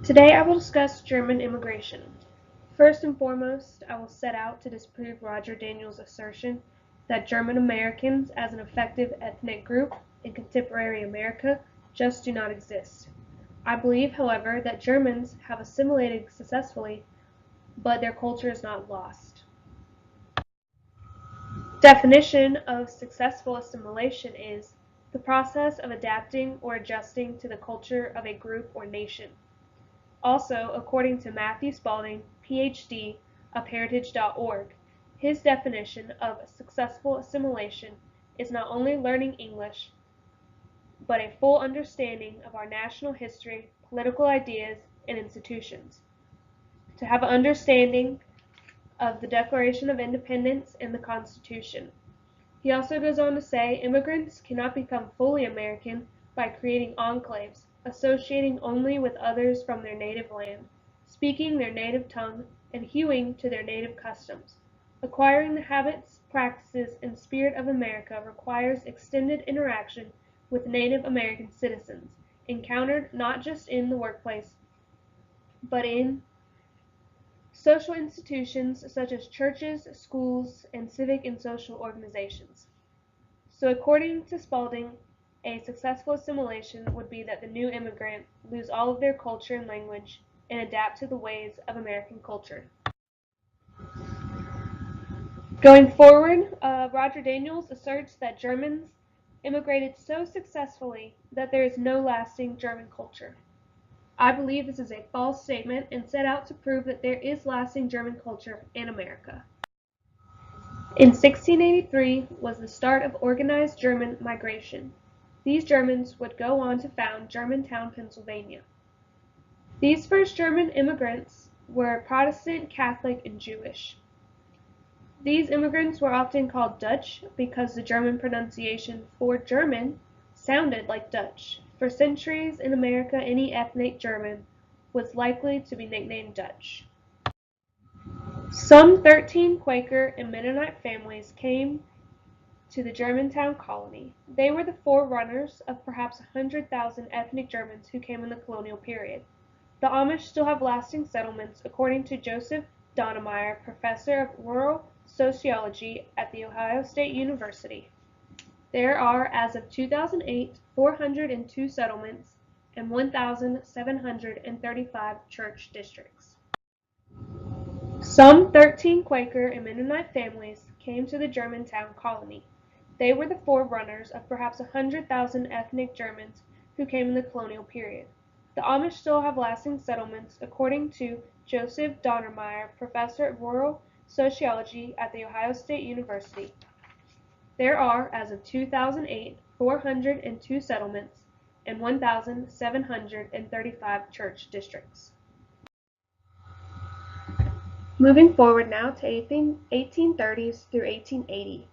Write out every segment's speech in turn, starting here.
Today I will discuss German immigration. First and foremost, I will set out to disprove Roger Daniels' assertion that German Americans as an effective ethnic group in contemporary America just do not exist. I believe, however, that Germans have assimilated successfully, but their culture is not lost. Definition of successful assimilation is the process of adapting or adjusting to the culture of a group or nation. Also, according to Matthew Spalding, Ph.D. of Heritage.org, his definition of successful assimilation is not only learning English, but a full understanding of our national history, political ideas, and institutions. To have an understanding of the Declaration of Independence and the Constitution. He also goes on to say immigrants cannot become fully American by creating enclaves, associating only with others from their native land, speaking their native tongue, and hewing to their native customs. Acquiring the habits, practices, and spirit of America requires extended interaction with Native American citizens, encountered not just in the workplace, but in social institutions such as churches, schools, and civic and social organizations. So according to Spalding, a successful assimilation would be that the new immigrant lose all of their culture and language and adapt to the ways of American culture. Going forward, Roger Daniels asserts that Germans immigrated so successfully that there is no lasting German culture. I believe this is a false statement and set out to prove that there is lasting German culture in America. In 1683 was the start of organized German migration. These Germans would go on to found Germantown, Pennsylvania. These first German immigrants were Protestant, Catholic, and Jewish. These immigrants were often called Dutch because the German pronunciation for German sounded like Dutch. For centuries in America, any ethnic German was likely to be nicknamed Dutch. Some 13 Quaker and Mennonite families came to the Germantown colony. They were the forerunners of perhaps 100,000 ethnic Germans who came in the colonial period. The Amish still have lasting settlements, according to Joseph Donnemeyer, professor of rural sociology at The Ohio State University. There are, as of 2008, 402 settlements and 1,735 church districts. Some 13 Quaker and Mennonite families came to the Germantown colony. They were the forerunners of perhaps 100,000 ethnic Germans who came in the colonial period. The Amish still have lasting settlements, according to Joseph Donnemeyer, professor of rural sociology at The Ohio State University. There are, as of 2008, 402 settlements and 1,735 church districts. Moving forward now to 1830s through 1880,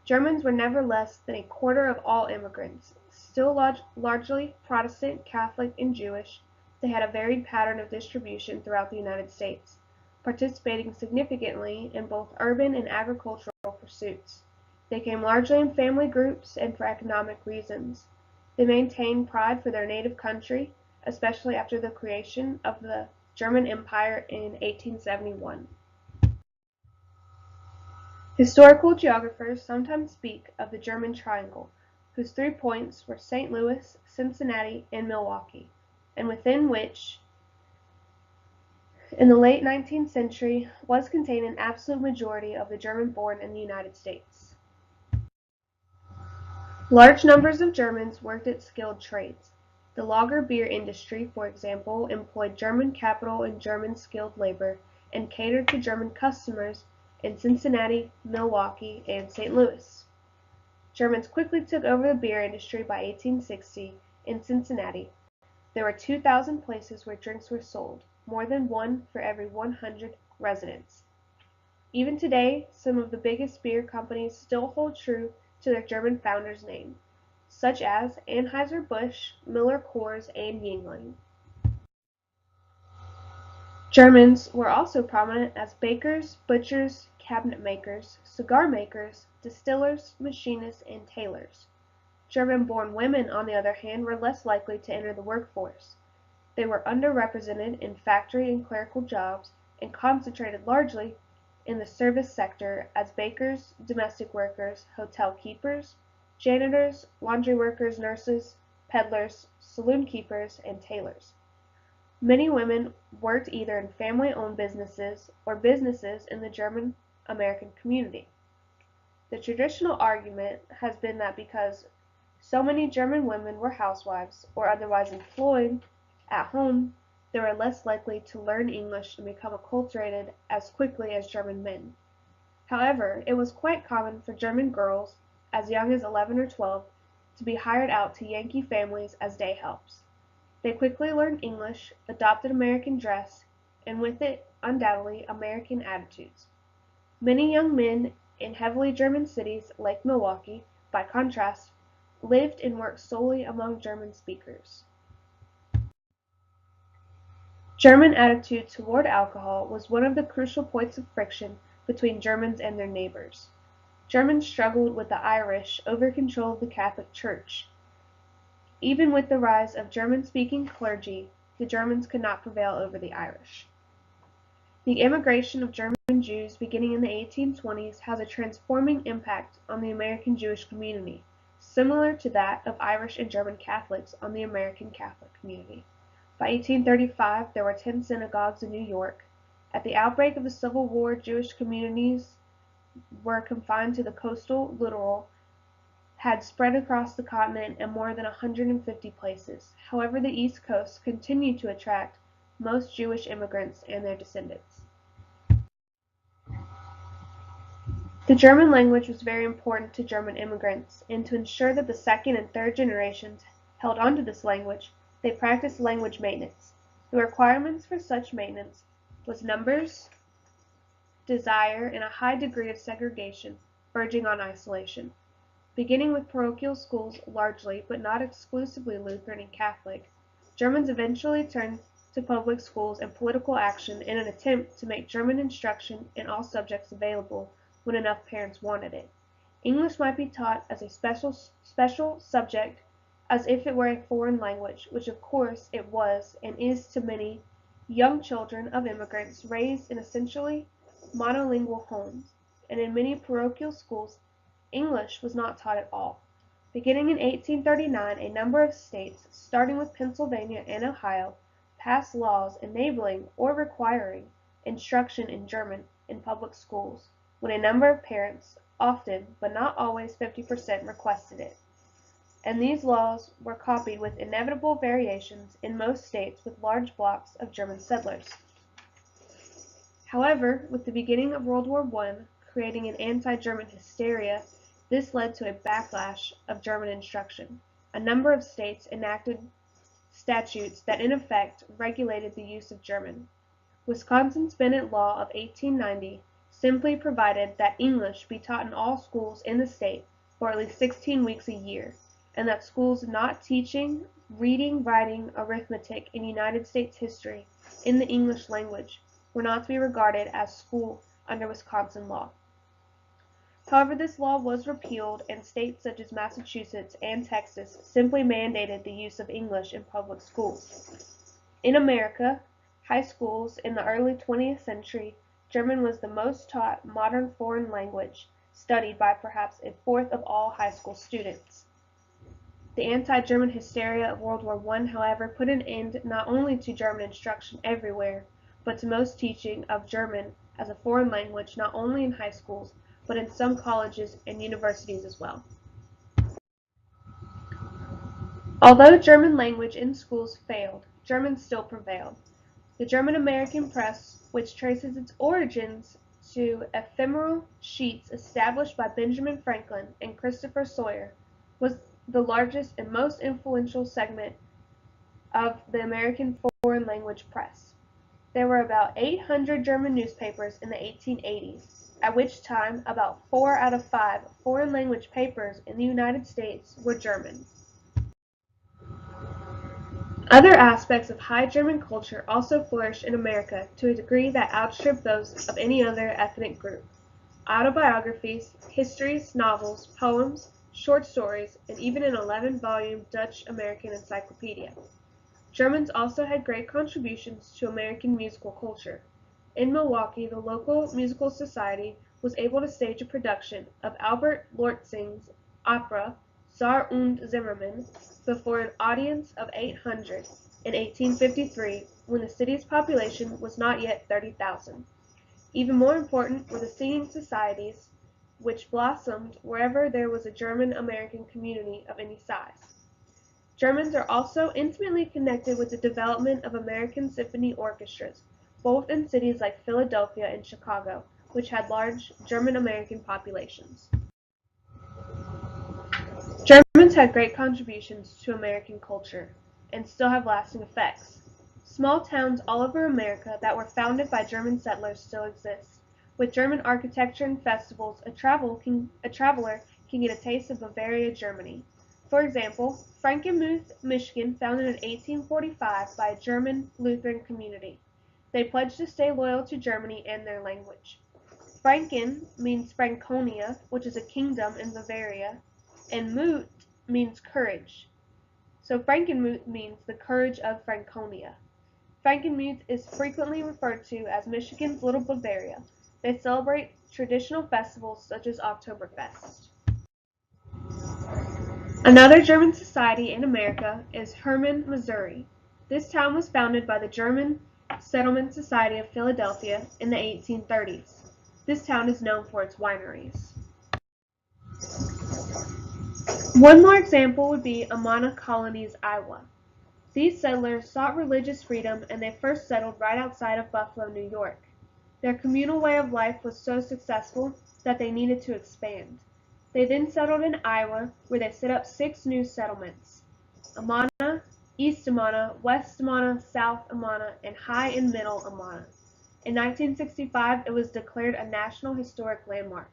Germans were never less than a quarter of all immigrants. Still largely Protestant, Catholic, and Jewish, they had a varied pattern of distribution throughout the United States, participating significantly in both urban and agricultural pursuits. They came largely in family groups and for economic reasons. They maintained pride for their native country, especially after the creation of the German Empire in 1871. Historical geographers sometimes speak of the German Triangle, whose 3 points were St. Louis, Cincinnati, and Milwaukee, and within which, in the late 19th century, was contained an absolute majority of the German born in the United States. Large numbers of Germans worked at skilled trades. The lager beer industry, for example, employed German capital and German skilled labor and catered to German customers in Cincinnati, Milwaukee, and St. Louis. Germans quickly took over the beer industry by 1860 in Cincinnati. There were 2,000 places where drinks were sold, more than one for every 100 residents. Even today, some of the biggest beer companies still hold true to their German founder's name, such as Anheuser-Busch, Miller Coors, and Yuengling. Germans were also prominent as bakers, butchers, cabinet makers, cigar makers, distillers, machinists, and tailors. German-born women, on the other hand, were less likely to enter the workforce. They were underrepresented in factory and clerical jobs and concentrated largely in the service sector as bakers, domestic workers, hotel keepers, janitors, laundry workers, nurses, peddlers, saloon keepers, and tailors. Many women worked either in family-owned businesses or businesses in the German American community. The traditional argument has been that because so many German women were housewives or otherwise employed at home, they were less likely to learn English and become acculturated as quickly as German men. However, it was quite common for German girls, as young as 11 or 12, to be hired out to Yankee families as day helps. They quickly learned English, adopted American dress, and with it, undoubtedly, American attitudes. Many young men in heavily German cities like Milwaukee, by contrast, lived and worked solely among German speakers. German attitude toward alcohol was one of the crucial points of friction between Germans and their neighbors. Germans struggled with the Irish over control of the Catholic Church. Even with the rise of German-speaking clergy, the Germans could not prevail over the Irish. The immigration of German Jews beginning in the 1820s has a transforming impact on the American Jewish community, similar to that of Irish and German Catholics on the American Catholic community. By 1835, there were 10 synagogues in New York. At the outbreak of the Civil War, Jewish communities were confined to the coastal littoral, had spread across the continent in more than 150 places. However, the East Coast continued to attract most Jewish immigrants and their descendants. The German language was very important to German immigrants, and to ensure that the second and third generations held on to this language, they practiced language maintenance. The requirements for such maintenance was numbers, desire, and a high degree of segregation, verging on isolation. Beginning with parochial schools largely, but not exclusively Lutheran and Catholic, Germans eventually turned to public schools and political action in an attempt to make German instruction in all subjects available when enough parents wanted it. English might be taught as a special subject as if it were a foreign language, which of course it was and is to many young children of immigrants raised in essentially monolingual homes, and in many parochial schools English was not taught at all. Beginning in 1839, a number of states, starting with Pennsylvania and Ohio, passed laws enabling or requiring instruction in German in public schools, when a number of parents, often but not always 50%, requested it. And these laws were copied with inevitable variations in most states with large blocks of German settlers. However, with the beginning of World War I, creating an anti-German hysteria, this led to a backlash of German instruction. A number of states enacted statutes that in effect regulated the use of German. Wisconsin's Bennett Law of 1890 simply provided that English be taught in all schools in the state for at least 16 weeks a year, and that schools not teaching reading, writing, arithmetic, and United States history in the English language were not to be regarded as school under Wisconsin law. However, this law was repealed, and states such as Massachusetts and Texas simply mandated the use of English in public schools. In America, high schools in the early 20th century, German was the most taught modern foreign language, studied by perhaps a fourth of all high school students. The anti-German hysteria of World War I, however, put an end not only to German instruction everywhere, but to most teaching of German as a foreign language not only in high schools, but in some colleges and universities as well. Although German language in schools failed, German still prevailed. The German American press, which traces its origins to ephemeral sheets established by Benjamin Franklin and Christopher Sawyer, was the largest and most influential segment of the American foreign language press. There were about 800 German newspapers in the 1880s, at which time about 4 out of 5 foreign language papers in the United States were German. Other aspects of High German culture also flourished in America to a degree that outstripped those of any other ethnic group. Autobiographies, histories, novels, poems, short stories, and even an 11-volume Dutch-American encyclopedia. Germans also had great contributions to American musical culture. In Milwaukee, the local musical society was able to stage a production of Albert Lortzing's opera Czar und Zimmermann before an audience of 800 in 1853, when the city's population was not yet 30,000. Even more important were the singing societies, which blossomed wherever there was a German-American community of any size. Germans are also intimately connected with the development of American symphony orchestras, both in cities like Philadelphia and Chicago, which had large German-American populations. Germans had great contributions to American culture, and still have lasting effects. Small towns all over America that were founded by German settlers still exist. With German architecture and festivals, a traveler can get a taste of Bavaria, Germany. For example, Frankenmuth, Michigan, founded in 1845 by a German Lutheran community. They pledged to stay loyal to Germany and their language. Franken means Franconia, which is a kingdom in Bavaria, and Mut means courage. So Frankenmuth means the courage of Franconia. Frankenmuth is frequently referred to as Michigan's Little Bavaria. They celebrate traditional festivals such as Oktoberfest. Another German society in America is Hermann, Missouri. This town was founded by the German Settlement Society of Philadelphia in the 1830s. This town is known for its wineries. One more example would be Amana Colonies, Iowa. These settlers sought religious freedom and they first settled right outside of Buffalo, New York. Their communal way of life was so successful that they needed to expand. They then settled in Iowa, where they set up 6 new settlements: Amana, East Amana, West Amana, South Amana, and High and Middle Amana. In 1965, it was declared a National Historic Landmark.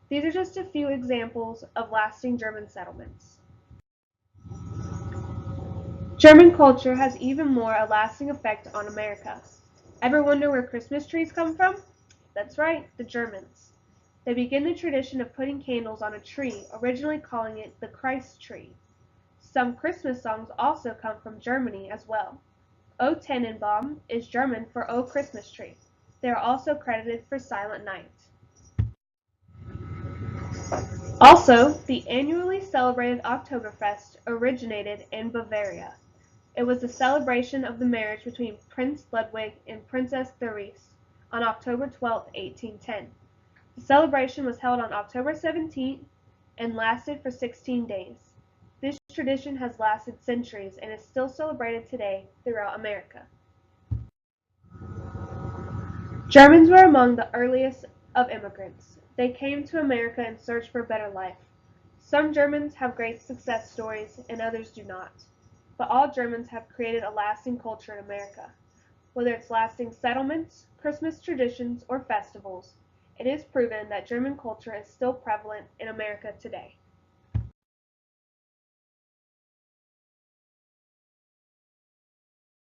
These are just a few examples of lasting German settlements. German culture has even more a lasting effect on America. Ever wonder where Christmas trees come from? That's right, the Germans. They began the tradition of putting candles on a tree, originally calling it the Christ tree. Some Christmas songs also come from Germany as well. O Tannenbaum is German for O Christmas Tree. They are also credited for Silent Night. Also, the annually celebrated Oktoberfest originated in Bavaria. It was the celebration of the marriage between Prince Ludwig and Princess Therese on October 12, 1810. The celebration was held on October 17th and lasted for 16 days. This tradition has lasted centuries and is still celebrated today throughout America. Germans were among the earliest of immigrants. They came to America in search for a better life. Some Germans have great success stories and others do not. But all Germans have created a lasting culture in America. Whether it's lasting settlements, Christmas traditions, or festivals, it is proven that German culture is still prevalent in America today.